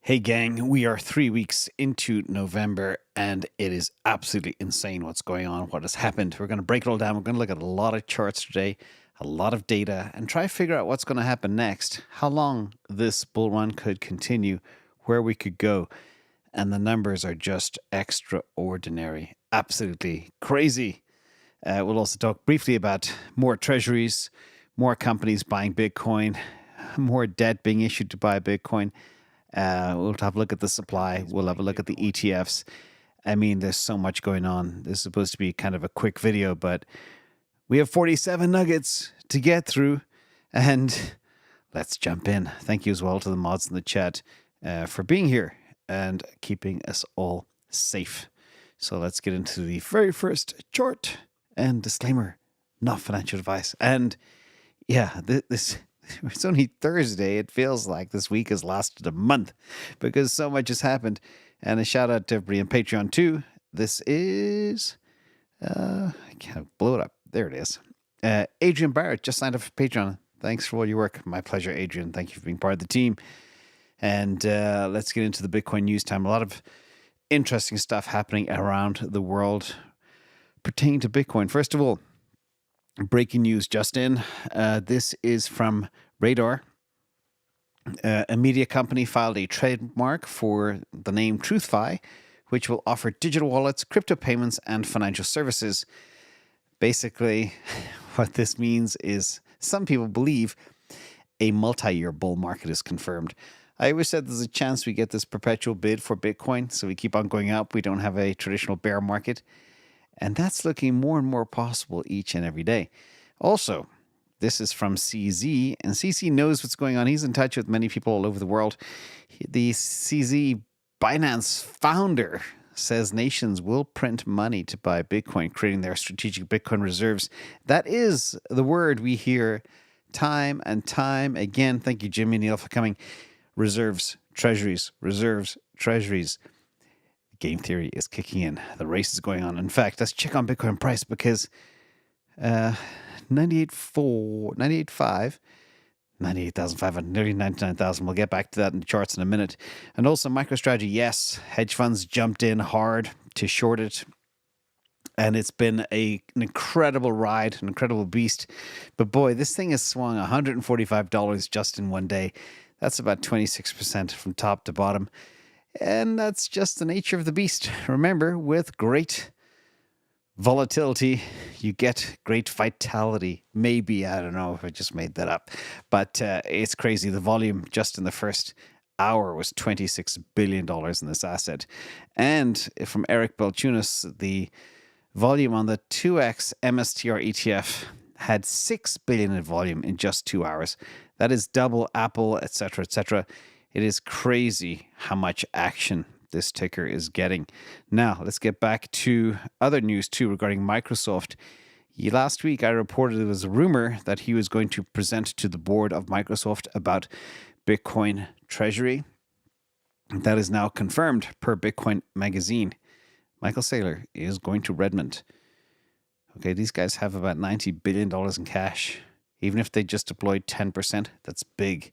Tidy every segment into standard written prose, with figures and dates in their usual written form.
Hey gang, we are 3 weeks into November and it is absolutely insane what's going on, what has happened. We're going to break it all down. We're going to look at a lot of charts today, a lot of data, and try to figure out what's going to happen next, how long this bull run could continue, where we could go. And the numbers are just extraordinary, absolutely crazy. We'll also talk briefly about more treasuries, more companies buying Bitcoin, more debt being issued to buy Bitcoin. We'll have a look at the supply. We'll have a look at the ETFs. I mean, there's so much going on. This is supposed to be kind of a quick video, but we have 47 nuggets to get through. And let's jump in. Thank you as well to the mods in the chat for being here and keeping us all safe. So let's get into the very first chart. And disclaimer, not financial advice. And yeah, this it's only Thursday. It feels like this week has lasted a month because so much has happened. And a shout out to everybody on Patreon too. This is, I can't blow it up. There it is. Adrian Barrett just signed up for Patreon. Thanks for all your work. My pleasure, Adrian. Thank you for being part of the team. And let's get into the Bitcoin news time. A lot of interesting stuff happening around the world pertaining to Bitcoin. First of all, breaking news just in. This is from Radar. A media company filed a trademark for the name TruthFi, which will offer digital wallets, crypto payments, and financial services. Basically, what this means is some people believe a multi-year bull market is confirmed. I always said there's a chance we get this perpetual bid for Bitcoin, so we keep on going up. We don't have a traditional bear market. And that's looking more and more possible each and every day. Also, this is from CZ, and CZ knows what's going on. He's in touch with many people all over the world. The CZ Binance founder says nations will print money to buy Bitcoin, creating their strategic Bitcoin reserves. That is the word we hear time and time again. Thank you, Jimmy Neal, for coming. Reserves, treasuries, reserves, treasuries. Game theory is kicking in. The race is going on. In fact, let's check on Bitcoin price because 98,500, nearly 99,000. We'll get back to that in the charts in a minute. And also MicroStrategy, yes, hedge funds jumped in hard to short it. And it's been an incredible ride, an incredible beast. But boy, this thing has swung $145 just in one day. That's about 26% from top to bottom. And that's just the nature of the beast. Remember, with great volatility, you get great vitality. Maybe, I don't know if I just made that up. But it's crazy. The volume just in the first hour was $26 billion in this asset. And from Eric Balchunas, the volume on the 2x MSTR ETF had $6 billion in volume in just 2 hours. That is double Apple, etc., etc. It is crazy how much action this ticker is getting. Now, let's get back to other news too regarding Microsoft. Last week, I reported there was a rumor that he was going to present to the board of Microsoft about Bitcoin Treasury. That is now confirmed per Bitcoin Magazine. Michael Saylor is going to Redmond. Okay, these guys have about $90 billion in cash. Even if they just deployed 10%, that's big.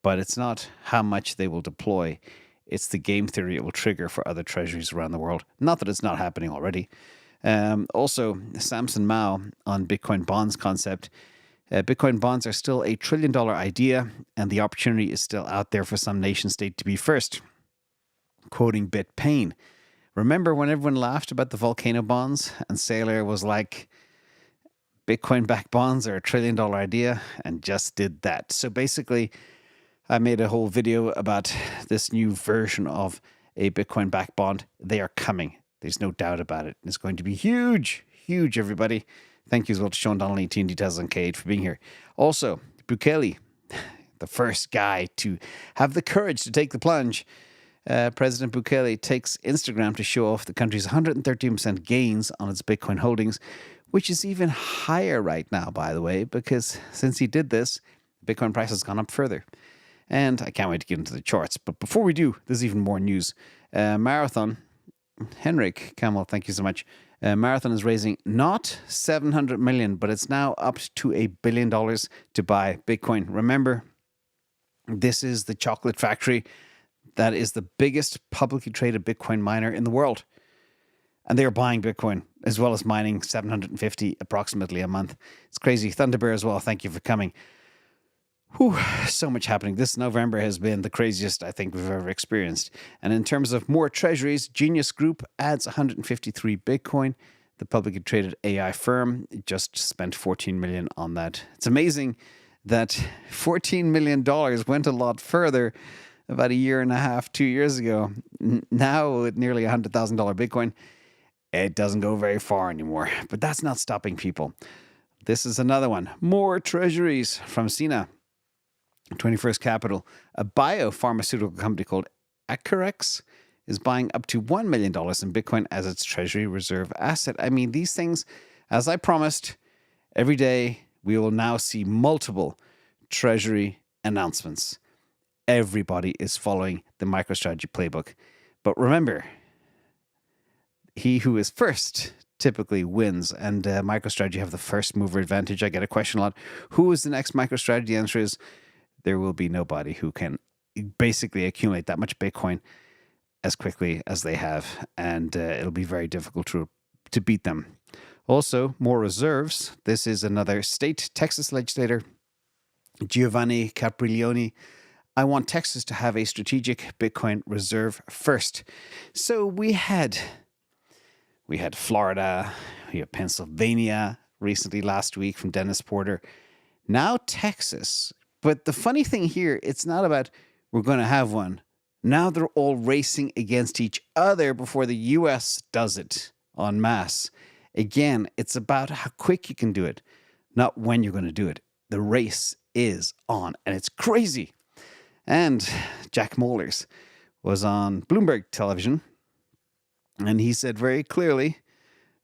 But it's not how much they will deploy. It's the game theory it will trigger for other treasuries around the world. Not that it's not happening already. Also, Samson Mao on Bitcoin bonds concept. Bitcoin bonds are still a $1 trillion idea, and the opportunity is still out there for some nation state to be first. Quoting BitPain. Remember when everyone laughed about the volcano bonds and Saylor was like, Bitcoin-backed bonds are a $1 trillion idea, and just did that. So basically, I made a whole video about this new version of a Bitcoin-backed bond. They are coming. There's no doubt about it. It's going to be huge, huge, everybody. Thank you as well to Sean Donnelly, Team Details and Cade for being here. Also, Bukele, the first guy to have the courage to take the plunge. President Bukele takes Instagram to show off the country's 113% gains on its Bitcoin holdings, which is even higher right now, by the way, because since he did this, Bitcoin price has gone up further. And I can't wait to get into the charts. But before we do, there's even more news. Marathon, Henrik Kamel, thank you so much. Marathon is raising not $700 million, but it's now up to $1 billion to buy Bitcoin. Remember, this is the chocolate factory. that is the biggest publicly traded Bitcoin miner in the world. And they are buying Bitcoin as well as mining 750 approximately a month. It's crazy. Thunderbear as well. Thank you for coming. Whew, so much happening. This November has been the craziest I think we've ever experienced. And in terms of more treasuries, Genius Group adds 153 Bitcoin. The publicly traded AI firm just spent $14 million on that. It's amazing that $14 million went a lot further about a year and a half, 2 years ago. Now at nearly $100,000 Bitcoin, it doesn't go very far anymore. But that's not stopping people. This is another one. More treasuries from Sina. 21st Capital, a biopharmaceutical company called Acurex, is buying up to $1 million in Bitcoin as its treasury reserve asset. I mean, these things, as I promised, every day we will now see multiple treasury announcements. Everybody is following the MicroStrategy playbook. But remember, he who is first typically wins, and MicroStrategy have the first mover advantage. I get a question a lot. Who is the next MicroStrategy? The answer is there will be nobody who can basically accumulate that much Bitcoin as quickly as they have, and it'll be very difficult to beat them. Also, more reserves. This is another state Texas legislator, Giovanni Capriglione. I want Texas to have a strategic Bitcoin reserve first. So we had Florida, we have Pennsylvania recently last week from Dennis Porter. Now Texas. But the funny thing here, it's not about we're going to have one. Now they're all racing against each other before the US does it en masse. Again, it's about how quick you can do it, not when you're going to do it. The race is on, and it's crazy. And Jack Moehrrr was on Bloomberg television, and he said very clearly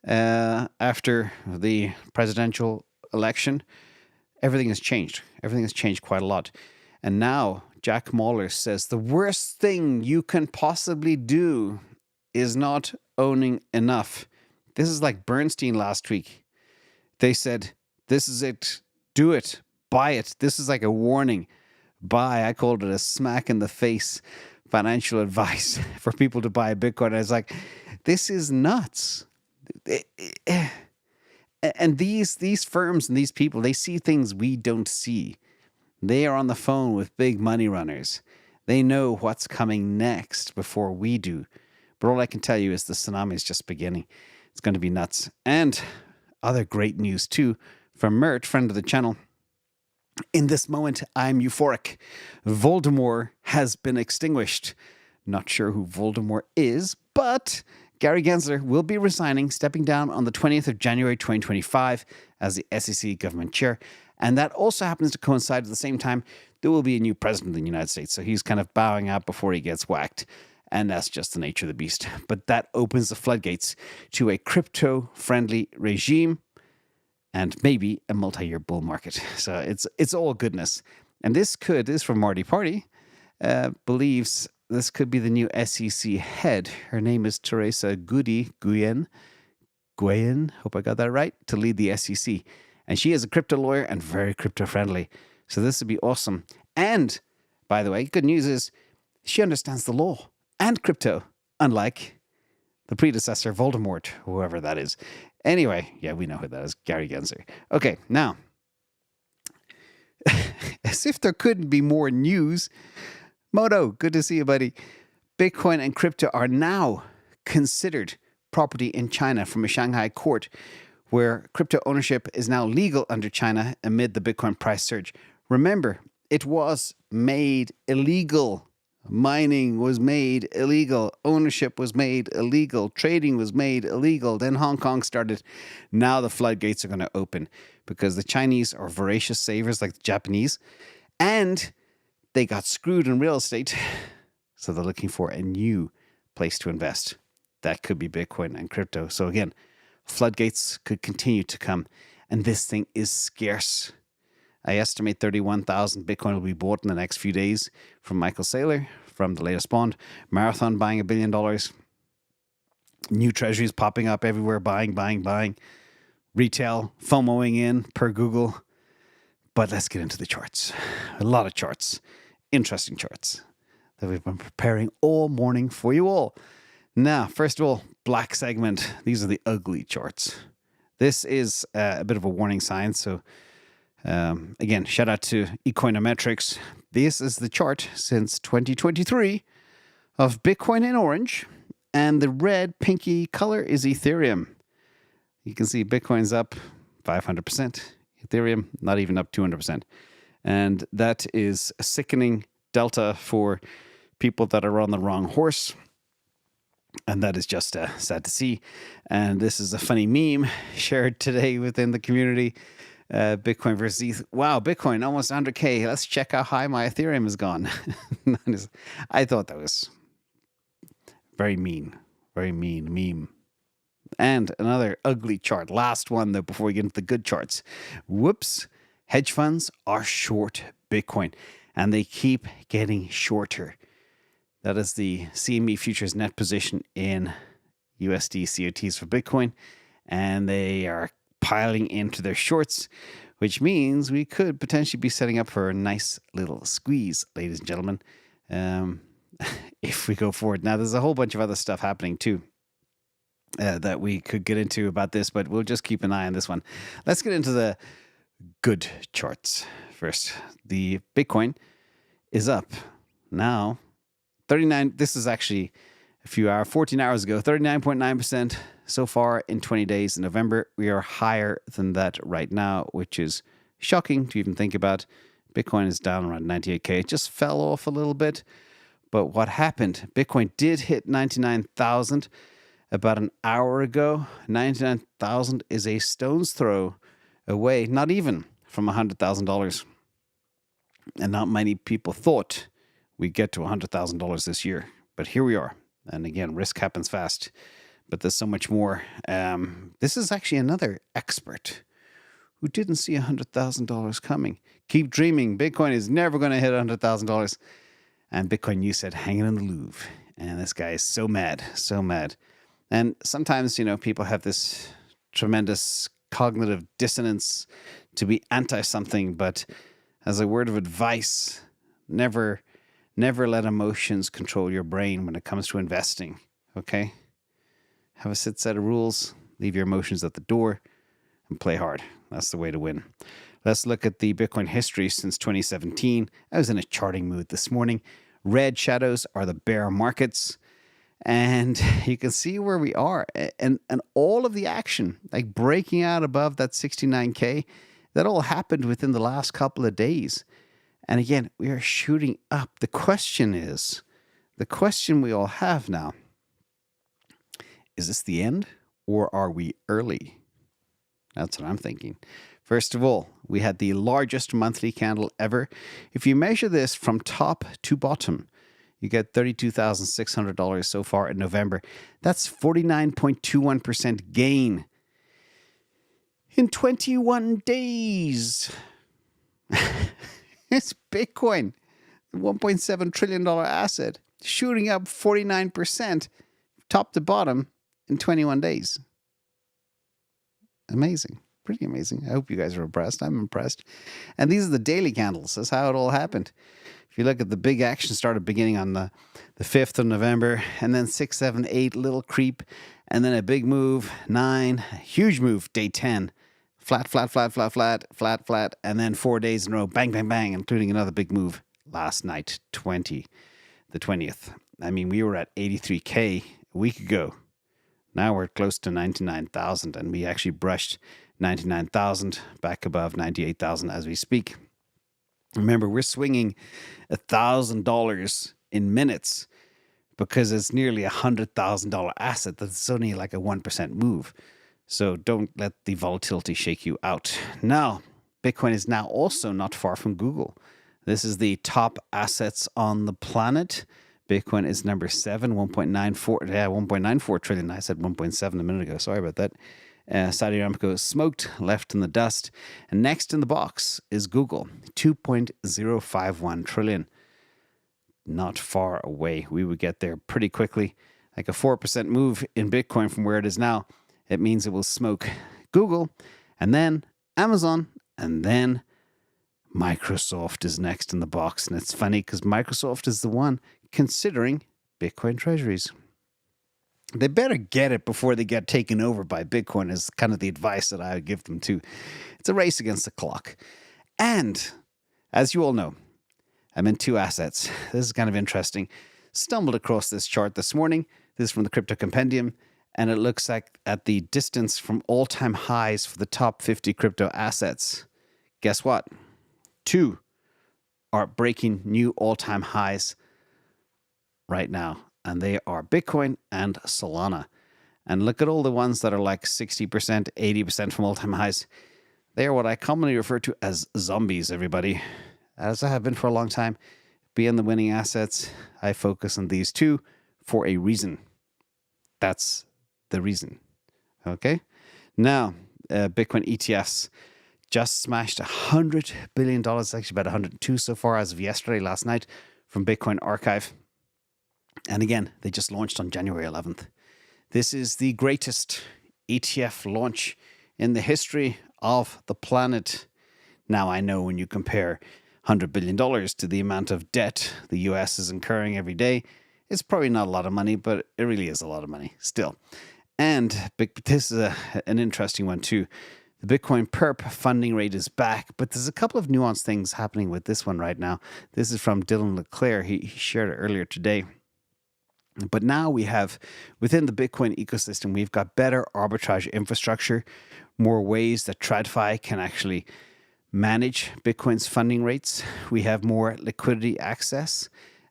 after the presidential election, everything has changed. Everything has changed quite a lot. And now Jack Moehrrr says the worst thing you can possibly do is not owning enough. This is like Bernstein last week. They said, this is it. Do it. Buy it. This is like a warning. Buy. I called it a smack in the face financial advice for people to buy Bitcoin. I was like, this is nuts. And these firms and these people, they see things we don't see. They are on the phone with big money runners. They know what's coming next before we do. But all I can tell you is the tsunami is just beginning. It's going to be nuts. And other great news too from Mert, friend of the channel. In this moment, I'm euphoric. Voldemort has been extinguished. Not sure who Voldemort is, but Gary Gensler will be resigning, stepping down on the 20th of January 2025 as the SEC government chair. And that also happens to coincide at the same time there will be a new president in the United States. So he's kind of bowing out before he gets whacked. And that's just the nature of the beast. But that opens the floodgates to a crypto-friendly regime and maybe a multi-year bull market. So it's all goodness. And this from Marty Party, believes this could be the new SEC head. Her name is Teresa Guyen, hope I got that right, to lead the SEC. And she is a crypto lawyer and very crypto-friendly. So this would be awesome. And, by the way, good news is she understands the law and crypto, unlike the predecessor, Voldemort, whoever that is. Anyway, yeah, we know who that is, Gary Gensler. Okay, now, as if there couldn't be more news, Moto, good to see you, buddy. Bitcoin and crypto are now considered property in China from a Shanghai court, where crypto ownership is now legal under China amid the Bitcoin price surge. Remember, it was made illegal. Mining was made illegal. Ownership was made illegal. Trading was made illegal. Then Hong Kong started. Now the floodgates are going to open because the Chinese are voracious savers like the Japanese. And they got screwed in real estate. So they're looking for a new place to invest. That could be Bitcoin and crypto. So again, floodgates could continue to come. And this thing is scarce. I estimate 31,000 Bitcoin will be bought in the next few days from Michael Saylor from the latest bond. Marathon buying $1 billion. New treasuries popping up everywhere, buying. Retail FOMOing in per Google. But let's get into the charts. A lot of charts. Interesting charts. that we've been preparing all morning for you all. Now, first of all, black segment. These are the ugly charts. This is a bit of a warning sign. So again, shout out to Econometrics. This is the chart since 2023 of Bitcoin in orange, and the red pinky color is Ethereum. You can see Bitcoin's up 500%, Ethereum not even up 200%. And that is a sickening delta for people that are on the wrong horse. And that is just sad to see. And this is a funny meme shared today within the community. Bitcoin versus ETH. Wow, Bitcoin almost 100K. Let's check how high my Ethereum has gone. I thought that was very mean meme. And another ugly chart. Last one, though, before we get into the good charts. Whoops. Hedge funds are short Bitcoin, and they keep getting shorter. That is the CME futures net position in USD COTs for Bitcoin, and they are piling into their shorts, which means we could potentially be setting up for a nice little squeeze, ladies and gentlemen, if we go forward. Now, there's a whole bunch of other stuff happening too that we could get into about this, but we'll just keep an eye on this one. Let's get into the good charts first. The Bitcoin is up now 39. This is actually a few hours, 14 hours ago, 39.9% so far in 20 days in November. We are higher than that right now, which is shocking to even think about. Bitcoin is down around 98K. It just fell off a little bit. But what happened? Bitcoin did hit 99,000 about an hour ago. 99,000 is a stone's throw away, not even from $100,000. And not many people thought we'd get to $100,000 this year. But here we are. And again, risk happens fast. But there's so much more. This is actually another expert who didn't see $100,000 coming. Keep dreaming. Bitcoin is never going to hit $100,000. And Bitcoin News said, hanging in the Louvre. And this guy is so mad, so mad. And sometimes, people have this tremendous cognitive dissonance to be anti something, but as a word of advice, never let emotions control your brain when it comes to investing. Okay? Have a set of rules, leave your emotions at the door, and play hard. That's the way to win. Let's look at the Bitcoin history since 2017. I was in a charting mood this morning. Red shadows are the bear markets. And you can see where we are. And all of the action, like breaking out above that 69K, that all happened within the last couple of days. And again, we are shooting up. The question we all have now, is this the end or are we early? That's what I'm thinking. First of all, we had the largest monthly candle ever. If you measure this from top to bottom, you get $32,600 so far in November. That's 49.21% gain in 21 days. It's Bitcoin, $1.7 trillion asset, shooting up 49% top to bottom in 21 days. Amazing. Pretty amazing. I hope you guys are impressed. I'm impressed. And these are the daily candles. That's how it all happened. If you look at the big action started beginning on the 5th of November, and then 6, 7, 8, little creep, and then a big move, 9, huge move, day 10, flat, flat, flat, flat, flat, flat, flat, and then 4 days in a row, bang, bang, bang, including another big move last night, the 20th. I mean, we were at 83K a week ago. Now we're close to 99,000, and we actually brushed 99,000 back above 98,000 as we speak. Remember, we're swinging $1,000 in minutes because it's nearly $100,000 asset. That's only like a 1% move. So don't let the volatility shake you out. Now, Bitcoin is now also not far from Google. This is the top assets on the planet. Bitcoin is number 7, 1.94 trillion. I said 1.7 a minute ago. Sorry about that. Saudi Aramco smoked, left in the dust. And next in the box is Google, 2.051 trillion. Not far away. We would get there pretty quickly. Like a 4% move in Bitcoin from where it is now. It means it will smoke Google, and then Amazon, and then Microsoft is next in the box. And it's funny because Microsoft is the one considering Bitcoin Treasuries. They better get it before they get taken over by Bitcoin is kind of the advice that I would give them too. It's a race against the clock. And as you all know, I'm in two assets. This is kind of interesting. Stumbled across this chart this morning. This is from the Crypto Compendium. And it looks like at the distance from all-time highs for the top 50 crypto assets. Guess what? Two are breaking new all-time highs right now. And they are Bitcoin and Solana. And look at all the ones that are like 60%, 80% from all-time highs. They are what I commonly refer to as zombies, everybody. As I have been for a long time, being the winning assets, I focus on these two for a reason. That's the reason. Okay? Now, Bitcoin ETFs just smashed $100 billion. It's actually about 102 so far as of yesterday, last night, from Bitcoin Archive. And again, they just launched on January 11th. This is the greatest ETF launch in the history of the planet. Now, I know when you compare $100 billion to the amount of debt the US is incurring every day, it's probably not a lot of money, but it really is a lot of money still. And this is an interesting one too. The Bitcoin Perp funding rate is back, but there's a couple of nuanced things happening with this one right now. This is from Dylan LeClaire. He shared it earlier today. But now we have, within the Bitcoin ecosystem, we've got better arbitrage infrastructure, more ways that TradFi can actually manage Bitcoin's funding rates. We have more liquidity access.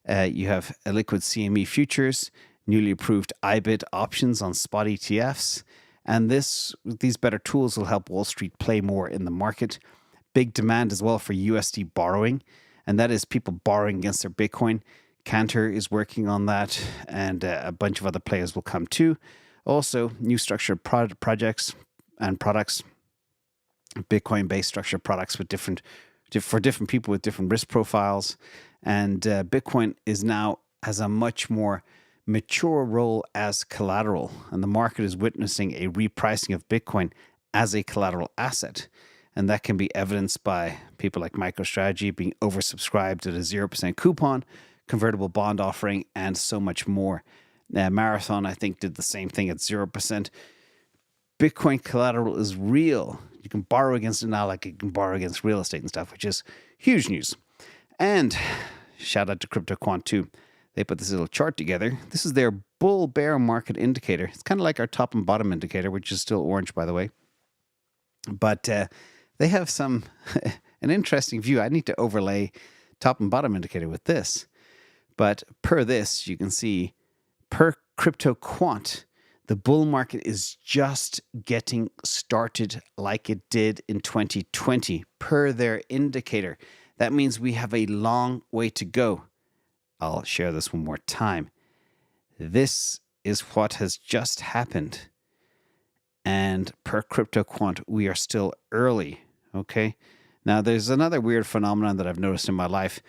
You have a liquid CME futures, newly approved IBIT options on spot ETFs. And these better tools will help Wall Street play more in the market. Big demand as well for USD borrowing, and that is people borrowing against their Bitcoin. Cantor is working on that, and a bunch of other players will come too. Also, new structured projects and products, Bitcoin-based structured products for different people with different risk profiles. And Bitcoin has a much more mature role as collateral, and the market is witnessing a repricing of Bitcoin as a collateral asset. And that can be evidenced by people like MicroStrategy being oversubscribed at a 0% coupon, convertible bond offering, and so much more. Marathon, I think, did the same thing at 0%. Bitcoin collateral is real. You can borrow against it now like you can borrow against real estate and stuff, which is huge news. And shout out to CryptoQuant too. They put this little chart together. This is their bull-bear market indicator. It's kind of like our top and bottom indicator, which is still orange, by the way. But they have an interesting view. I need to overlay top and bottom indicator with this. But per this, you can see, per CryptoQuant, the bull market is just getting started like it did in 2020, per their indicator. That means we have a long way to go. I'll share this one more time. This is what has just happened. And per CryptoQuant, we are still early, okay? Now, there's another weird phenomenon that I've noticed in my life.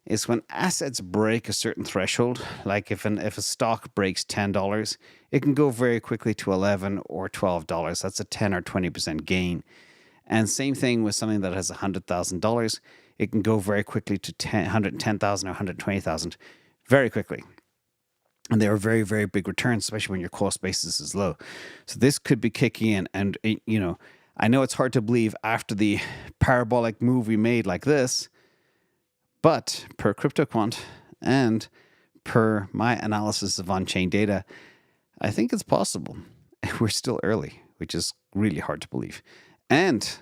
Is when assets break a certain threshold, like if a stock breaks $10, it can go very quickly to $11 or $12. That's a 10 or 20% gain. And same thing with something that has $100,000. It can go very quickly to $110,000 or $120,000 very quickly. And there are very, very big returns, especially when your cost basis is low. So this could be kicking in. And, I know it's hard to believe after the parabolic move we made like this, but per CryptoQuant and per my analysis of on-chain data, I think it's possible. We're still early, which is really hard to believe. And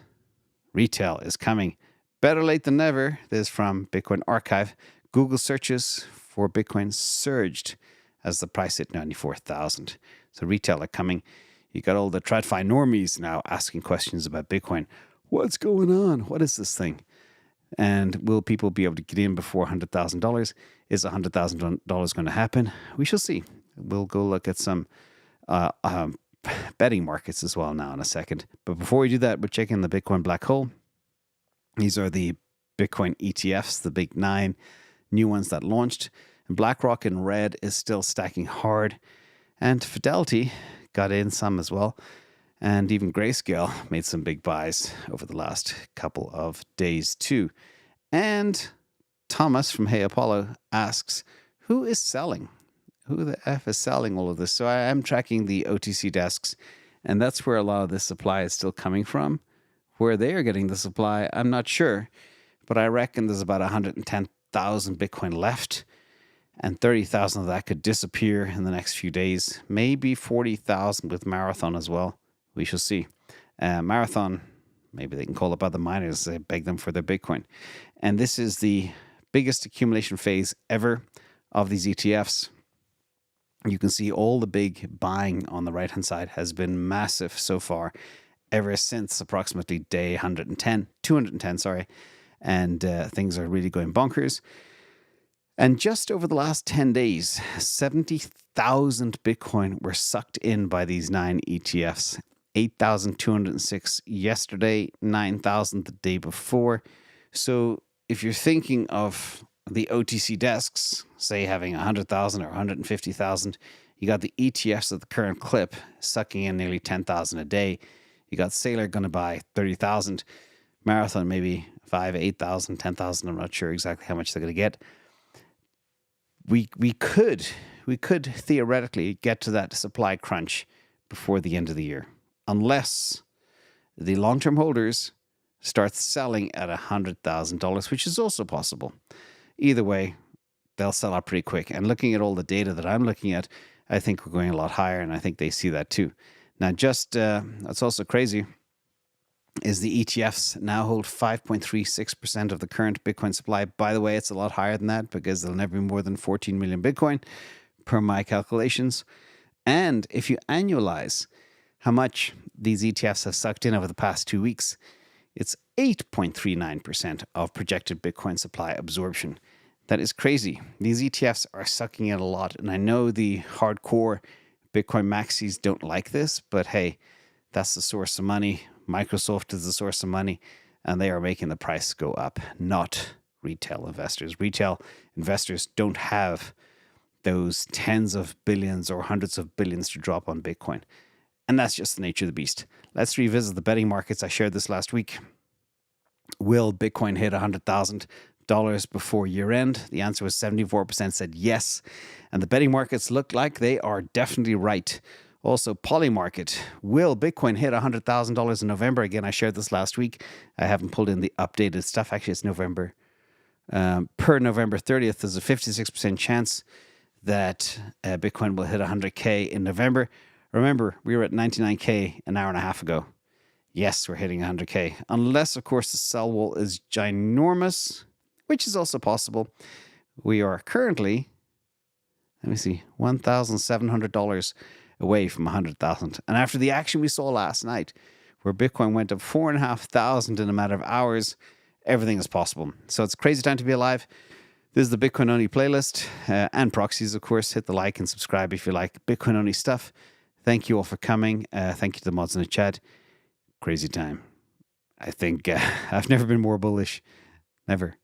retail is coming. Better late than never. This is from Bitcoin Archive. Google searches for Bitcoin surged as the price hit 94,000. So retail are coming. You got all the TradFi normies now asking questions about Bitcoin. What's going on? What is this thing? And will people be able to get in before $100,000? Is $100,000 going to happen? We shall see. We'll go look at some betting markets as well now in a second. But before we do that, we're checking the Bitcoin black hole. These are the Bitcoin ETFs, the big 9 new ones that launched. And BlackRock in red is still stacking hard. And Fidelity got in some as well. And even Grayscale made some big buys over the last couple of days too. And Thomas from Hey Apollo asks, who is selling? Who the F is selling all of this? So I am tracking the OTC desks, and that's where a lot of this supply is still coming from. Where they are getting the supply, I'm not sure, but I reckon there's about 110,000 Bitcoin left, and 30,000 of that could disappear in the next few days. Maybe 40,000 with Marathon as well. We shall see. Marathon, maybe they can call up other miners, they beg them for their Bitcoin. And this is the biggest accumulation phase ever of these ETFs. You can see all the big buying on the right-hand side has been massive so far, ever since approximately day 210, sorry. And things are really going bonkers. And just over the last 10 days, 70,000 Bitcoin were sucked in by these 9 ETFs. 8,206 yesterday, 9,000 the day before. So if you're thinking of the OTC desks, say having 100,000 or 150,000, you got the ETFs at the current clip sucking in nearly 10,000 a day. You got Saylor going to buy 30,000, Marathon maybe 5, 8,000, 10,000. I'm not sure exactly how much they're going to get. We could theoretically get to that supply crunch before the end of the year, unless the long-term holders start selling at $100,000, which is also possible. Either way, they'll sell out pretty quick. And looking at all the data that I'm looking at, I think we're going a lot higher, and I think they see that too. Now, just that's also crazy, is the ETFs now hold 5.36% of the current Bitcoin supply. By the way, it's a lot higher than that because there'll never be more than 14 million Bitcoin per my calculations. And if you annualize how much these ETFs have sucked in over the past 2 weeks, it's 8.39% of projected Bitcoin supply absorption. That is crazy. These ETFs are sucking in a lot. And I know the hardcore Bitcoin maxis don't like this, but hey, that's the source of money. Microsoft is the source of money, and they are making the price go up, not retail investors. Retail investors don't have those tens of billions or hundreds of billions to drop on Bitcoin. And that's just the nature of the beast. Let's revisit the betting markets. I shared this last week. Will Bitcoin hit $100,000 before year end? The answer was 74% said yes. And the betting markets look like they are definitely right. Also, Polymarket. Will Bitcoin hit $100,000 in November? Again, I shared this last week. I haven't pulled in the updated stuff. Actually, it's November. Per November 30th, there's a 56% chance that Bitcoin will hit 100K in November. Remember, we were at 99K an hour and a half ago. Yes, we're hitting 100K. Unless, of course, the sell wall is ginormous, which is also possible. We are currently, let me see, $1,700 away from 100,000. And after the action we saw last night, where Bitcoin went up 4,500 in a matter of hours, everything is possible. So it's a crazy time to be alive. This is the Bitcoin Only playlist and proxies, of course. Hit the like and subscribe if you like Bitcoin Only stuff. Thank you all for coming. Thank you to the mods in the chat. Crazy time. I think I've never been more bullish, never,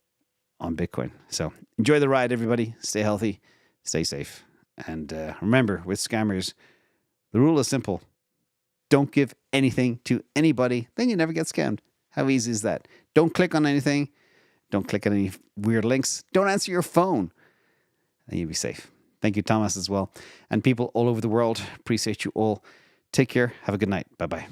on Bitcoin. So enjoy the ride, everybody. Stay healthy, stay safe. And remember, with scammers, the rule is simple. Don't give anything to anybody, then you never get scammed. How easy is that? Don't click on anything. Don't click on any weird links. Don't answer your phone. And you'll be safe. Thank you, Thomas, as well. And people all over the world, appreciate you all. Take care. Have a good night. Bye-bye.